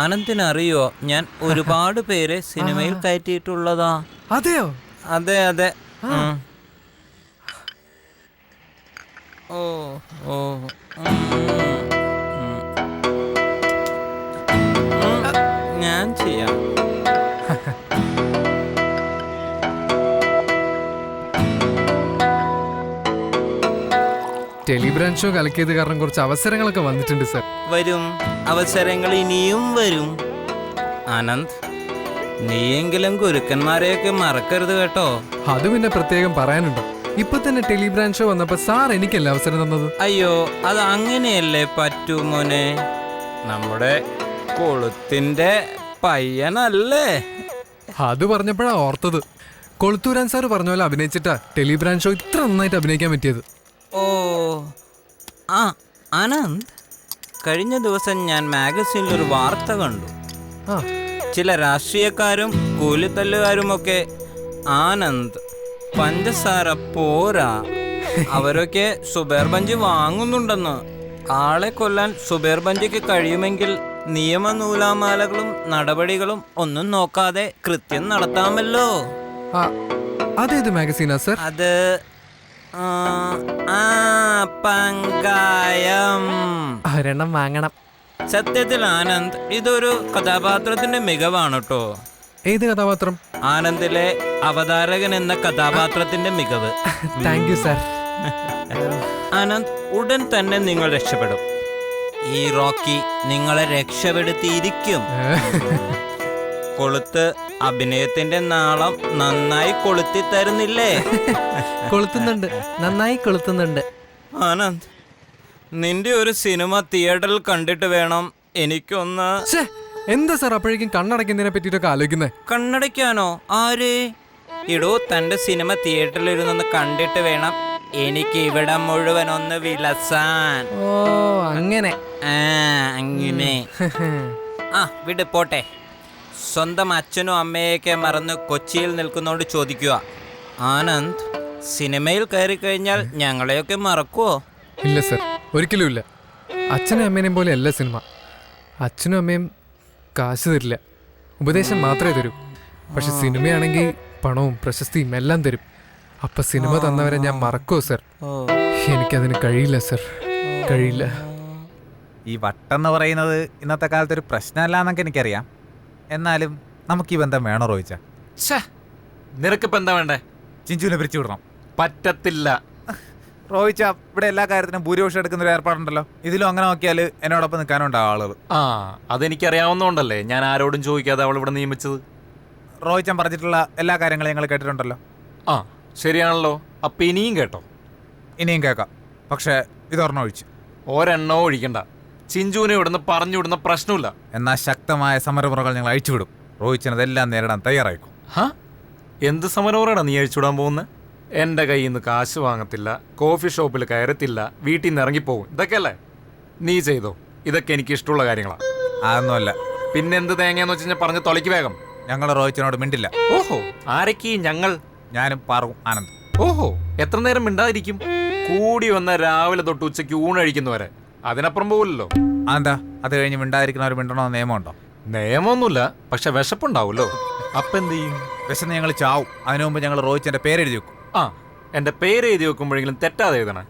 അനന്തിനറിയോ, ഞാൻ ഒരുപാട് പേരെ സിനിമയിൽ കയറ്റിയിട്ടുള്ളതാ. അതെയോ? അതെ അതെ. ഓ ഓ ഞാൻ ചെയ്യാം. ടെലിബ്രാൻഡ് ഷോ കലക്കിയത് കാരണം കുറച്ച് അവസരങ്ങളൊക്കെ വന്നിട്ടുണ്ട് സർ. വരും, അവസരങ്ങൾ ഇനിയും വരും. ആനന്ദ്, നീയെങ്കിലും ഗുരുക്കന്മാരെയൊക്കെ മറക്കരുത് കേട്ടോ. അത് പിന്നെ പ്രത്യേകം പറയാനുണ്ടോ? ഇപ്പൊ തന്നെ ടെലിബ്രാൻഡ് ഷോ വന്നപ്പോ സാർ എനിക്കല്ലേ അവസരം തന്നത്. അയ്യോ, അത് അങ്ങനെയല്ലേ പറ്റൂ മോനെ. നമ്മുടെ കൊളുത്തിന്റെ പയ്യനല്ലേ. അത് പറഞ്ഞപ്പോഴാ ഓർത്തത്. കൊളുത്തൂരാൻ സാർ പറഞ്ഞ പോലെ അഭിനയിച്ചിട്ടാ ടെലിബ്രാൻഡ് ഷോ ഇത്ര നന്നായിട്ട് അഭിനയിക്കാൻ പറ്റിയത്. ഓ ആ ആനന്ദ്, കഴിഞ്ഞ ദിവസം ഞാൻ മാഗസീനിലൊരു വാർത്ത കണ്ടു. ചില രാഷ്ട്രീയക്കാരും കൂലിത്തല്ലുകാരുമൊക്കെ ആനന്ദ് പഞ്ചസാര പോരാ, അവരൊക്കെ സുബേർ ബഞ്ചി വാങ്ങുന്നുണ്ടെന്ന്. ആളെ കൊല്ലാൻ സുബേർ ബഞ്ചിക്ക് കഴിയുമെങ്കിൽ നിയമ നൂലാമാലകളും നടപടികളും ഒന്നും നോക്കാതെ കൃത്യം നടത്താമല്ലോ. അതേത് മാഗസീനാ സർ? അത് പങ്കായം. ഒരെണ്ണം വാങ്ങണം. സത്യത്തിൽ ആനന്ദ്, ഇതൊരു കഥാപാത്രത്തിന്റെ മികവാണ് കേട്ടോ. ഏത് കഥാപാത്രം? ആനന്ദിലെ അവതാരകൻ എന്ന കഥാപാത്രത്തിന്റെ മികവ്. Thank you sir. ആനന്ദ്, ഉടൻ തന്നെ നിങ്ങൾ രക്ഷപ്പെടും. ഈ റോക്കി നിങ്ങളെ രക്ഷപ്പെടുത്തിയിരിക്കും. കൊളുത്ത് അഭിനയത്തിന്റെ നാളം നന്നായി കൊളുത്തി തരുന്നില്ലേ? കൊളുത്തുന്നുണ്ട്, നന്നായി കൊളുത്തുന്നുണ്ട്. ആനന്ദ്, നിന്റെ ഒരു സിനിമ തിയേറ്ററിൽ കണ്ടിട്ട് വേണം എനിക്കൊന്ന്. എന്താ സാർ അപ്പോഴേക്കും കണ്ണടയ്ക്കുന്നതിനെ പറ്റിട്ടൊക്കെ ആലോചിക്കുന്നേ? കണ്ണടയ്ക്കാനോ? ആര്? ഇടോ, തന്റെ സിനിമ തിയേറ്ററിൽ ഇരുന്നൊന്ന് കണ്ടിട്ട് വേണം എനിക്ക് ഇവിടെ മുഴുവൻ ഒന്ന് വിലസാൻ. ഓ അങ്ങനെ. അങ്ങനെ. ആ വിട് പോട്ടെ. സ്വന്തം അച്ഛനും അമ്മയൊക്കെ മറന്ന് കൊച്ചിയിൽ നിൽക്കുന്നോണ്ട് ചോദിക്കുക, ആനന്ദ് സിനിമയിൽ കയറി കഴിഞ്ഞാൽ ഞങ്ങളെയൊക്കെ മറക്കുവോ? ഇല്ല സർ, ഒരിക്കലും ഇല്ല. അച്ഛനും അമ്മേനെയും പോലെ അല്ല സിനിമ. അച്ഛനും അമ്മയും കാശ് തരില്ല, ഉപദേശം മാത്രമേ തരൂ. പക്ഷെ സിനിമയാണെങ്കിൽ പണവും പ്രശസ്തിയും എല്ലാം തരും. അപ്പൊ സിനിമ തന്നവരെ ഞാൻ മറക്കുമോ സർ? എനിക്കതിന് കഴിയില്ല സർ, കഴിയില്ല. ഈ വട്ടെന്ന് പറയുന്നത് ഇന്നത്തെ കാലത്ത് ഒരു പ്രശ്നമല്ല എന്നൊക്കെ എനിക്കറിയാം. എന്നാലും നമുക്ക് ഈ ബന്ധം വേണോ റോയിച്ച? നിനക്കിപ്പോ എന്താ വേണ്ടേ? ചിഞ്ചുവിനെ പിരിച്ചു വിടണം. പറ്റത്തില്ല റോയിച്ച, ഇവിടെ എല്ലാ കാര്യത്തിനും ഭൂരിപക്ഷം എടുക്കുന്ന ഒരു ഏർപ്പാടുണ്ടല്ലോ. ഇതിലും അങ്ങനെ നോക്കിയാൽ എന്നോടൊപ്പം നിൽക്കാനുണ്ടാവും ആളുകൾ. അതെനിക്കറിയാവുന്നതുകൊണ്ടല്ലേ ഞാൻ ആരോടും ചോദിക്കാതെ അവൾ ഇവിടെ നിയമിച്ചത്. റോയിച്ചൻ പറഞ്ഞിട്ടുള്ള എല്ലാ കാര്യങ്ങളും ഞങ്ങൾ കേട്ടിട്ടുണ്ടല്ലോ. ശരിയാണല്ലോ. അപ്പൊ ഇനിയും കേട്ടോ? ഇനിയും കേൾക്കാം, പക്ഷേ ഇതൊരെണ്ണം ഒഴിച്ചു. ഒരെണ്ണോ ഒഴിക്കണ്ട. ചിഞ്ചുവിനെ ഇവിടുന്ന് പറഞ്ഞു വിടുന്ന പ്രശ്നമില്ല. എന്നാൽ ശക്തമായ സമരമുറകൾ ഞങ്ങൾ അഴിച്ചുവിടും. റോയിച്ചൻ അതെല്ലാം നേരിടാൻ തയ്യാറായിക്കും. എന്ത് സമരമുറയാണ് നീ അഴിച്ചുവിടാൻ പോകുന്നത്? എൻ്റെ കയ്യിൽ നിന്ന് കാശ് വാങ്ങത്തില്ല, കോഫി ഷോപ്പിൽ കയറത്തില്ല, വീട്ടിൽ നിന്ന് ഇറങ്ങിപ്പോകും, ഇതൊക്കെയല്ലേ നീ ചെയ്തോ? ഇതൊക്കെ എനിക്ക് ഇഷ്ടമുള്ള കാര്യങ്ങളാണ്. അതൊന്നുമല്ല. പിന്നെന്ത് തേങ്ങയെന്ന് വെച്ച് കഴിഞ്ഞാൽ പറഞ്ഞ് തൊലയ്ക്ക് വേഗം. ഞങ്ങൾ റോയിച്ചനോട് മിണ്ടില്ല. ഓഹോ, ആരൊക്കെ ഞങ്ങൾ? ഞാനും പാറും ആനന്ദ്. ഓഹോ, എത്ര നേരം മിണ്ടാതിരിക്കും? കൂടി വന്ന രാവിലെ തൊട്ട് ഉച്ചയ്ക്ക് ഊണഴിക്കുന്നവരെ, അതിനപ്പുറം പോകില്ലല്ലോ. അതെന്താ? അത് കഴിഞ്ഞ് മിണ്ടാതിരിക്കുന്നവർ മിണ്ടണമെന്ന് നിയമമുണ്ടോ? നിയമമൊന്നുമില്ല, പക്ഷെ വിശപ്പുണ്ടാവുമല്ലോ. അപ്പം എന്ത് ചെയ്യും? വിശന്ന് ഞങ്ങൾ ചാവും. അതിനു മുമ്പ് ഞങ്ങൾ റോയിച്ചന്റെ പേരെഴുതി വെക്കും. എൻ്റെ പേര് എഴുതി വെക്കുമ്പോഴെങ്കിലും തെറ്റാതെ എഴുതണേ.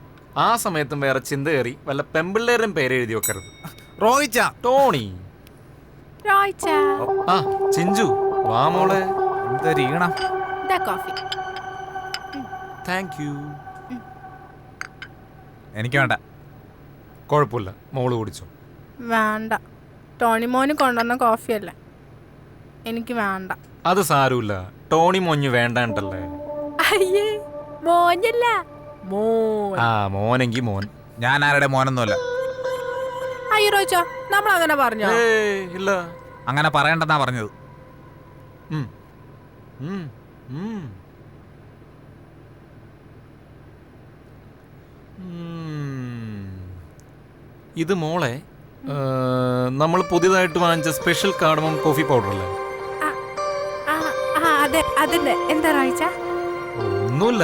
ആ സമയത്തും വേറെ ചിന്ത കയറി വല്ല പെമ്പിള്ളേരും പേര് എഴുതി വെക്കരുത്. റോയിച്ച, ടോണി, ചിഞ്ചു, വാ മോളെ. എന്തൊരു ഈണം. Thank you. എനിക്ക് വേണ്ട. കുഴപ്പമില്ല, മോള് കുടിച്ചോ. വേണ്ട, ടോണി മോന് കൊണ്ടുവന്ന കോഫിയല്ലേ, എനിക്ക് വേണ്ട. അത് സാരമില്ല, ടോണി മോഞ്ഞ് വേണ്ടല്ലേ. അയ്യേ, മോനല്ല മോൻ. മോനെങ്കി മോൻ. ഞാൻ ആരുടെ മോനൊന്നുമല്ല. അയ്യോ റോയിച്ചോ, നമ്മൾ അങ്ങനെ പറഞ്ഞോ? ഇല്ല, അങ്ങനെ പറയണ്ടെന്നാ പറഞ്ഞത്. ഇത് മോളെ നമ്മൾ പുതിയതായിട്ട് വാങ്ങിച്ച സ്പെഷ്യൽ കാർഡമം കോഫി പൗഡർ അല്ലേ? അതെ, എന്താ റോയിച്ച? ഒന്നുമില്ല,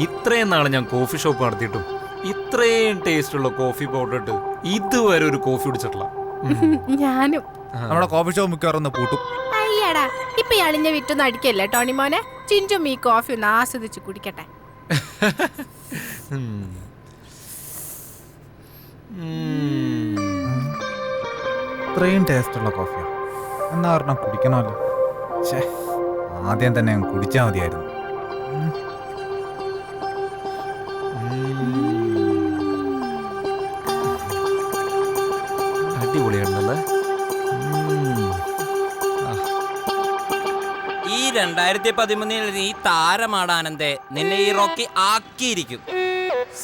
ഇത്രയും നാളെ ഞാൻ കോഫി ഷോപ്പ് നടത്തിയിട്ടും ഇത്രയും ടേസ്റ്റ് ഉള്ള കോഫി പൗഡർ ഇട്ട് ഇതുവരെ ഒരു കോഫി കുടിച്ചിട്ടില്ല. ഞാനും നമ്മുടെ കോഫി ഷോപ്പ് മിക്കവാറും ഒന്ന് പൂട്ടും. അയ്യടാ ഇപ്പൊ ഈ അളിഞ്ഞ വിറ്റൊന്നും അടിക്കല്ലേ ടോണി മോനെ. ചിഞ്ചും ഈ കോഫി ഒന്ന് ആസ്വദിച്ച് കുടിക്കട്ടെ. ഇത്രയും ടേസ്റ്റുള്ള കോഫിയാ എന്നാ പറഞ്ഞാൽ കുടിക്കണമല്ലോ. ഛേ, ആദ്യം തന്നെ അങ്ങ് കുടിച്ചാൽ മതിയായിരുന്നു. അടിപൊളിയാണല്ലേ. ഈ 2013 നീ താരമാണ് ആനന്ദേ. നിന്നെ ഈ റോക്കി ആക്കിയിരിക്കും.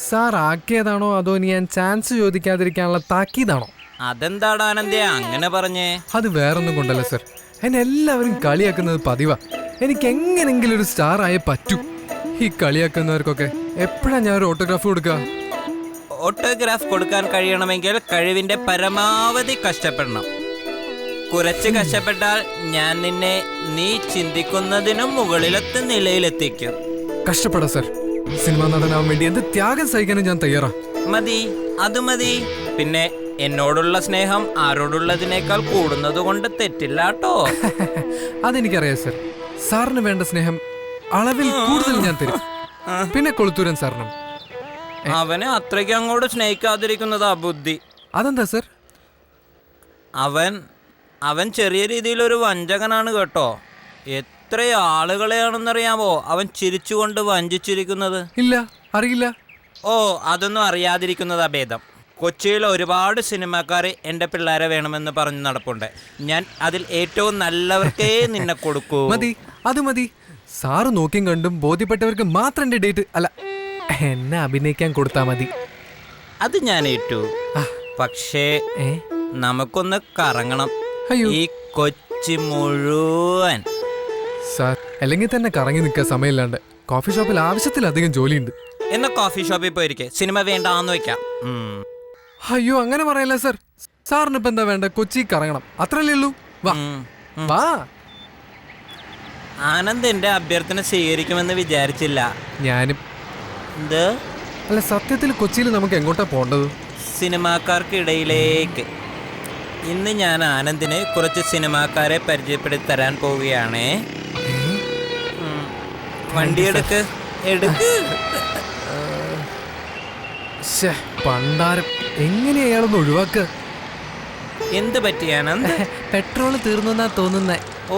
സാർ ആക്കിയതാണോ അതോ ഇനി ഞാൻ ചാൻസ് ചോദിക്കാതിരിക്കാനുള്ള താക്കീതാണോ? അതെന്താടാ ആനന്ദേ അങ്ങനെ പറഞ്ഞേ? അത് വേറൊന്നും കൊണ്ടല്ല സർ, എന്നെ എല്ലാവരും കളിയാക്കുന്നത് പതിവാ. എനിക്ക് എങ്ങനെങ്കിലും ഒരു സ്റ്റാർ ആയേ പറ്റൂ. ഈ കളിയാക്കുന്നവർക്കൊക്കെ എപ്പോഴാ ഞാൻ ഒരു ഓട്ടോഗ്രാഫ് കൊടുക്കുക? ഓട്ടോഗ്രാഫ് കൊടുക്കാൻ കഴിയണമെങ്കിൽ കഴിവിന്റെ പരമാവധി കഷ്ടപ്പെടണം. കുറച്ച് കഷ്ടപ്പെട്ടാൽ ഞാൻ നിന്നെ നീ ചിന്തിക്കുന്നതിനും മുകളിലത്തെ നിലയിലെത്തിക്കും. കഷ്ടപ്പെടാം സർ. സിനിമാ നടനാവാൻ വേണ്ടി എന്ത് ത്യാഗം സഹിക്കാനും ഞാൻ തയ്യാറാ. മതി, അത് മതി. പിന്നെ എന്നോടുള്ള സ്നേഹം ആരോടുള്ളതിനേക്കാൾ കൂടുന്നത് കൊണ്ട് തെറ്റില്ല കേട്ടോ. അതെനിക്കറിയാം സർ. സാറിന് വേണ്ട സ്നേഹം അളവിൽ കൂടുതൽ ഞാൻ തരും. പിന്നെ കൊളുത്തൂരൻ സാറിനും. അവനെ അത്രയ്ക്ക് അങ്ങോട്ട് സ്നേഹിക്കാതിരിക്കുന്നതാ ബുദ്ധി. അതെന്താ സർ? അവൻ ചെറിയ രീതിയിലൊരു വഞ്ചകനാണ് കേട്ടോ. എത്ര ആളുകളെയാണെന്നറിയാമോ അവൻ ചിരിച്ചുകൊണ്ട് വഞ്ചിച്ചിരിക്കുന്നത്? ഇല്ല, അറിയില്ല. ഓ, അതൊന്നും അറിയാതിരിക്കുന്നതാ ഭേദം. കൊച്ചിയിൽ ഒരുപാട് സിനിമാക്കാർ എൻ്റെ പിള്ളേരെ വേണമെന്ന് പറഞ്ഞ് നടപ്പുണ്ട്. ഞാൻ അതിൽ ഏറ്റവും നല്ലവർക്കേ നിന്നെ കൊടുക്കൂ. മതി, അത് മതി. സാറ് നോക്കിയും കണ്ടും ബോധ്യപ്പെട്ടവർക്ക് മാത്രം എൻ്റെ ഡേറ്റ് അല്ല എന്നെ അഭിനയിക്കാൻ കൊടുത്താ മതി. അത് ഞാൻ ഏറ്റു. പക്ഷേ ഏ? നമുക്കൊന്ന് കറങ്ങണം. അയ്യോ ഈ കൊച്ചി മുഴുവൻ. സാർ, അല്ലെങ്കിൽ തന്നെ കറങ്ങി നിൽക്കാൻ സമയമില്ലാണ്ട് കോഫി ഷോപ്പിൽ ആവശ്യത്തിലധികം ജോലിയുണ്ട്. എന്നാ കോഫി ഷോപ്പിൽ പോയിരിക്കെ, സിനിമ വേണ്ടാന്ന് വെക്കാം. അയ്യോ അങ്ങനെ പറയല്ല സർ. സാറിന് ഇപ്പൊ എന്താ വേണ്ട? കൊച്ചി കറങ്ങണം, അത്രല്ലേ ഉള്ളൂ. വാ വാ. ആനന്ദ് എന്റെ അഭ്യർത്ഥന സ്വീകരിക്കുമെന്ന് വിചാരിച്ചില്ല. ഞാനും. എന്ത്? അല്ല, സത്യത്തിൽ കൊച്ചിയിൽ നമുക്ക് എങ്ങോട്ടാ പോണ്ടത്? സിനിമാക്കാർക്കിടയിലേക്ക്. ഇന്ന് ഞാൻ ആനന്ദിന് കുറച്ച് സിനിമാക്കാരെ പരിചയപ്പെടുത്തി തരാൻ പോവുകയാണേ. വണ്ടിയെടുക്ക്, എടുക്ക്. പണ്ടാരം. എങ്ങനെ അയാളൊന്ന് ഒഴിവാക്കുക? എന്ത് പറ്റി ആനന്ദ്? പെട്രോള് തീർന്നാ തോന്നുന്നേ. ഓ,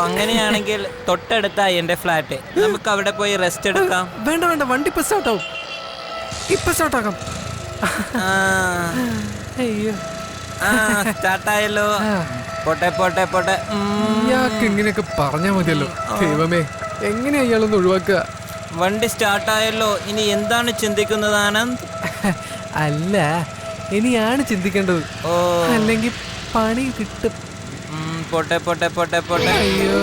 അങ്ങനെയാണെങ്കിൽ തൊട്ടടുത്താ എന്റെ ഫ്ലാറ്റ്. നമുക്ക് അവിടെ പോയി റെസ്റ്റ് എടുക്കാം. വേണ്ട വേണ്ട, വണ്ടി ഇപ്പൊ സ്റ്റാർട്ടാവും. ഇപ്പൊ സ്റ്റാർട്ടാക്കാം. അയ്യോ, സ്റ്റാർട്ടായല്ലോ. പോട്ടെ പോട്ടെ പോട്ടെ. ഇയാൾക്ക് ഇങ്ങനെയൊക്കെ പറഞ്ഞാ മതിയല്ലോ. ദൈവമേ, എങ്ങനെയാ ഇയാളൊന്ന് ഒഴിവാക്കുക? വണ്ടി സ്റ്റാർട്ടായല്ലോ. ഇനി എന്താണ് ചിന്തിക്കുന്നത് ആനന്ദ്? അല്ല, ഇനിയാണ് ചിന്തിക്കേണ്ടത്. ഓ, അല്ലെങ്കിൽ പണി കിട്ടും. പോട്ടെ പോട്ടെ പോട്ടെ പോട്ടെ. അയ്യോ,